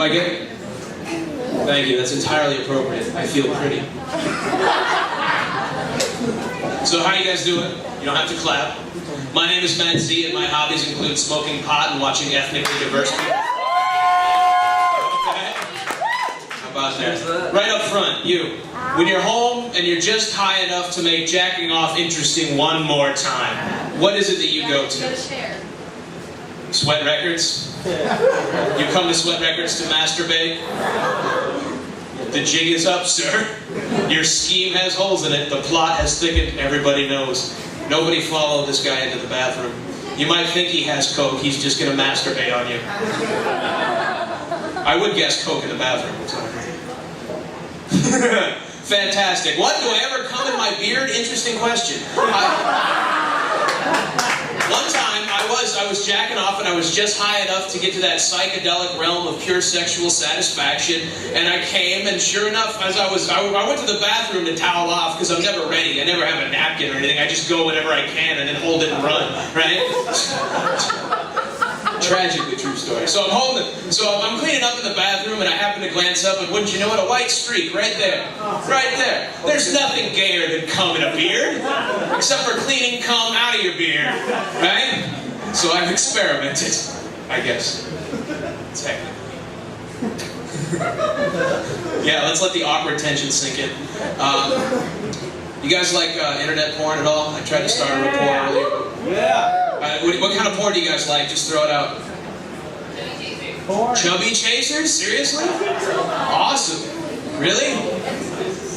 like it? Thank you, that's entirely appropriate. I feel pretty. So how you guys doing? You don't have to clap. My name is Matt Z, and my hobbies include smoking pot and watching ethnically diverse people. Okay. How about that? Right up front, you. When you're home and you're just high enough to make jacking off interesting one more time, what is it that you go to? Sweat Records? You come to Sweat Records to masturbate? The jig is up, sir. Your scheme has holes in it. The plot has thickened. Everybody knows. Nobody followed this guy into the bathroom. You might think he has coke. He's just going to masturbate on you. I would guess coke in the bathroom. Fantastic. What? Do I ever come in my beard? Interesting question. One time, I was jacking off and I was just high enough to get to that psychedelic realm of pure sexual satisfaction, and I came, and sure enough, as I went to the bathroom to towel off, because I'm never ready. I never have a napkin or anything. I just go whenever I can and then hold it and run, right? Tragically true story. So I'm cleaning up in the bathroom, and I happen to glance up, and wouldn't you know it, a white streak right there. Right there. There's nothing gayer than cum in a beard, except for cleaning cum out of your beard, right? So I've experimented, I guess. Technically. Yeah, let's let the awkward tension sink in. You guys like internet porn at all? I tried to start a report earlier. Yeah. What kind of porn do you guys like? Just throw it out. Chubby chasers? Seriously? Awesome. Really?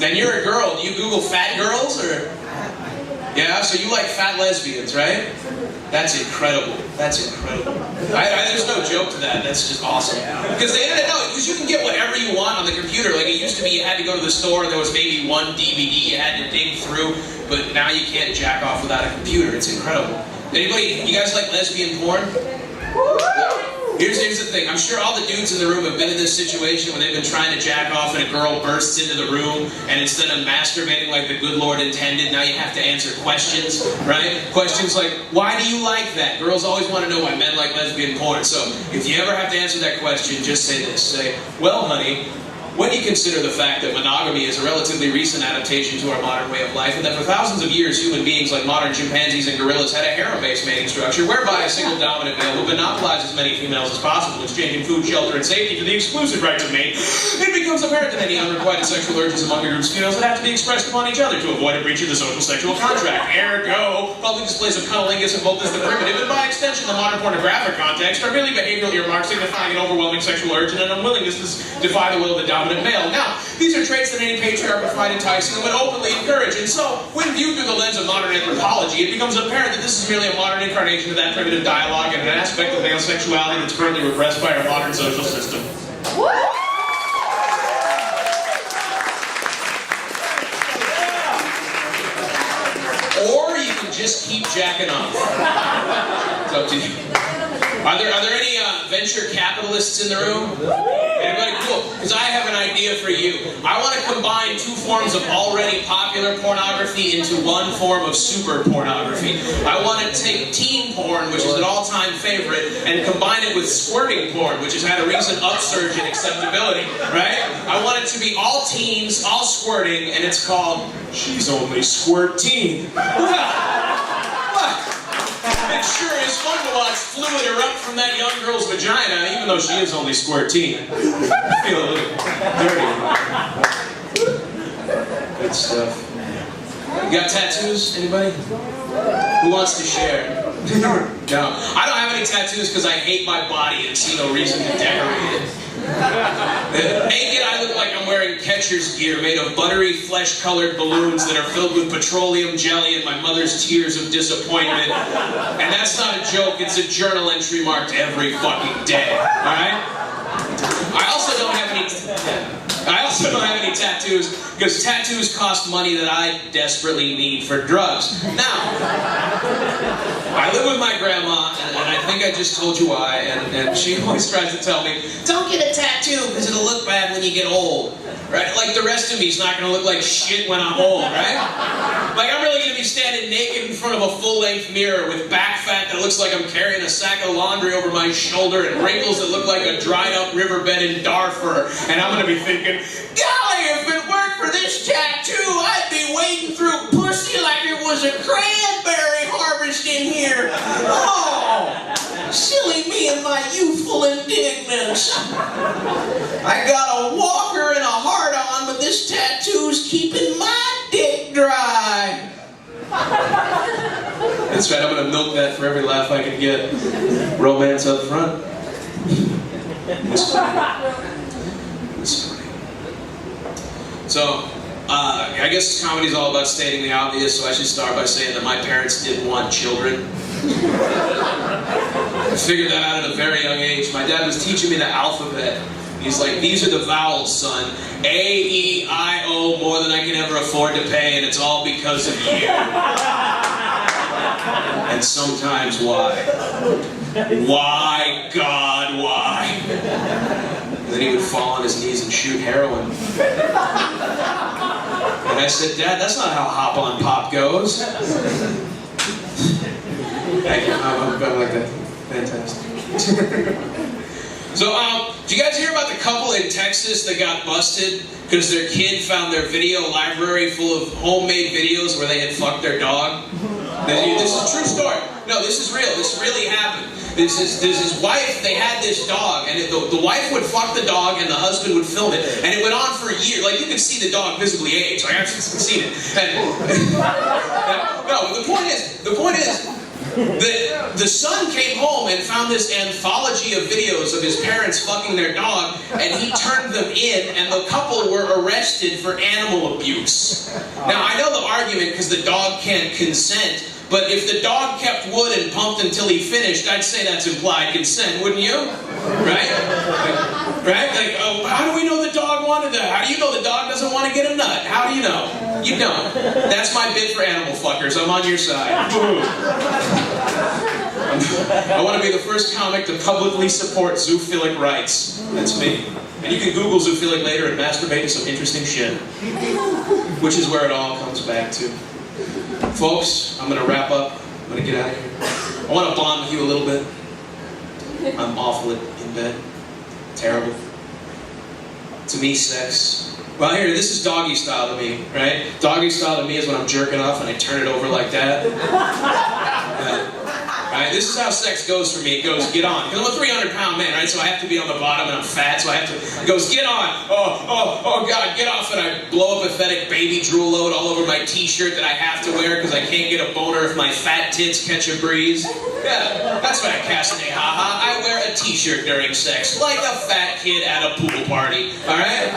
Then you're a girl. Do you Google fat girls or? Yeah, so you like fat lesbians, right? That's incredible. That's incredible. There's no joke to that. That's just awesome. Because the internet, no, because you can get whatever you want on the computer. Like it used to be, you had to go to the store and there was maybe one DVD you had to dig through, but now you can't jack off without a computer. It's incredible. Anybody, you guys like lesbian porn? Here's the thing. I'm sure all the dudes in the room have been in this situation when they've been trying to jack off and a girl bursts into the room, and instead of masturbating like the good Lord intended, now you have to answer questions, right? Questions like, why do you like that? Girls always want to know why men like lesbian porn. So if you ever have to answer that question, just say this. Say, well, honey, when you consider the fact that monogamy is a relatively recent adaptation to our modern way of life, and that for thousands of years human beings like modern chimpanzees and gorillas had a harem-based mating structure whereby a single dominant male who monopolizes as many females as possible, exchanging food, shelter, and safety for the exclusive right to mate, it becomes apparent that any unrequited sexual urges among a group's females would have to be expressed upon each other to avoid a breach of the social sexual contract. Ergo, public displays of cunnilingus and both as the primitive and by extension the modern pornographic context are merely behavioral earmarks signifying an overwhelming sexual urge and an unwillingness to defy the will of the dominant male. Now, these are traits that any patriarch would find enticing and would openly encourage, and so, when viewed through the lens of modern anthropology, it becomes apparent that this is merely a modern incarnation of that primitive dialogue and an aspect of male sexuality that's currently repressed by our modern social system. Or you can just keep jacking off. It's up to you. Are there any venture capitalists in the room? Anybody? Cool. Because I have an idea for you. I want to combine two forms of already popular pornography into one form of super pornography. I want to take teen porn, which is an all-time favorite, and combine it with squirting porn, which has had a recent upsurge in acceptability, right? I want it to be all teens, all squirting, and it's called She's Only Squirt Teen. It sure is fun to watch fluid erupt from that young girl's vagina, even though she is only squirt teen. I feel a little dirty. Good stuff. You got tattoos? Anybody? Who wants to share? No. I don't have any tattoos because I hate my body and see no reason to decorate it. Naked, I look like I'm wearing catcher's gear made of buttery, flesh-colored balloons that are filled with petroleum jelly and my mother's tears of disappointment. And that's not a joke, it's a journal entry marked every fucking day, alright? I also don't have any tattoos because tattoos cost money that I desperately need for drugs. Now, I live with my grandma, and I think I just told you why, and she always tries to tell me, don't get a tattoo because it'll look bad when you get old. Right? Like the rest of me's not going to look like shit when I'm old, right? Like, I'm really gonna be standing naked in front of a full-length mirror with back fat that looks like I'm carrying a sack of laundry over my shoulder and wrinkles that look like a dried-up riverbed in Darfur. And I'm gonna be thinking, golly, if it weren't for this tattoo, I'd be wading through pussy like it was a cranberry harvest in here. Oh, silly me and my youthful indignance. I got a walker and a heart-on, but this tattoo's keeping my dick dry. That's right, I'm gonna milk that for every laugh I can get. Romance up front. It's funny. It's funny. So, I guess comedy's all about stating the obvious, so I should start by saying that my parents didn't want children. I figured that out at a very young age. My dad was teaching me the alphabet. He's like, these are the vowels, son. A, E, I, O, more than I can ever afford to pay, and it's all because of you. And sometimes why? Why, God, why? And then he would fall on his knees and shoot heroin. And I said, Dad, that's not how Hop on Pop goes. Thank you. I'm like that. Fantastic. So, did you guys hear about the couple in Texas that got busted because their kid found their video library full of homemade videos where they had fucked their dog? This is a true story. No, this is real. This really happened. There's his wife, they had this dog, and the wife would fuck the dog and the husband would film it, and it went on for years. Like, you could see the dog visibly age. Like, I've seen it. And, no, the point is, the son came home and found this anthology of videos of his parents fucking their dog, and he turned them in, and the couple were arrested for animal abuse. Now, I know the argument because the dog can't consent, but if the dog kept wood and pumped until he finished, I'd say that's implied consent, wouldn't you? Right? Right? Like, oh, how do we know the dog wanted that? How do you know the dog doesn't want to get a nut? How do you know? You don't. That's my bid for animal fuckers. I'm on your side. I want to be the first comic to publicly support zoophilic rights. That's me. And you can Google zoophilic later and masturbate to some interesting shit. Which is where it all comes back to. Folks, I'm going to wrap up. I'm going to get out of here. I want to bond with you a little bit. I'm awful in bed. Terrible. To me, sex. Well, here, this is doggy style to me, right? Doggy style to me is when I'm jerking off and I turn it over like that. Right? This is how sex goes for me. It goes, get on. Because I'm a 300-pound man, right? So I have to be on the bottom and I'm fat, so I have to... It goes, get on. Oh, God, get off. And I blow a pathetic baby drool load all over my t-shirt that I have to wear because I can't get a boner if my fat tits catch a breeze. Yeah, that's right, Cassidy. Ha-ha. I wear a t-shirt during sex, like a fat kid at a pool party. All right?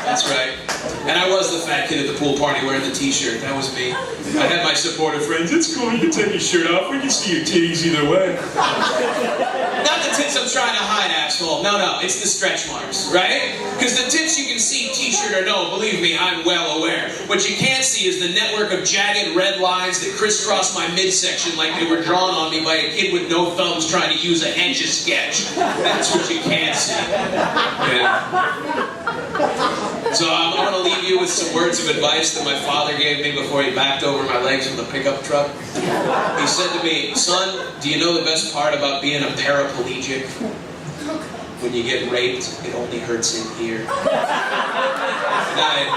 That's right. And I was the fat kid at the pool party wearing the t-shirt. That was me. I had my supportive friends. It's cool, you can take your shirt off. We can see your titties either way. Not the tits I'm trying to hide, asshole. No, it's the stretch marks, right? Because the tits you can see, t-shirt or no, believe me, I'm well aware. What you can't see is the network of jagged red lines that crisscross my midsection like they were drawn on me by a kid with no thumbs trying to use a Etch-a-Sketch. That's what you can't see. Yeah. So I'm going to leave you with some words of advice that my father gave me before he backed over my legs with a pickup truck. He said to me, son, do you know the best part about being a paraplegic? When you get raped, it only hurts in here. Good night.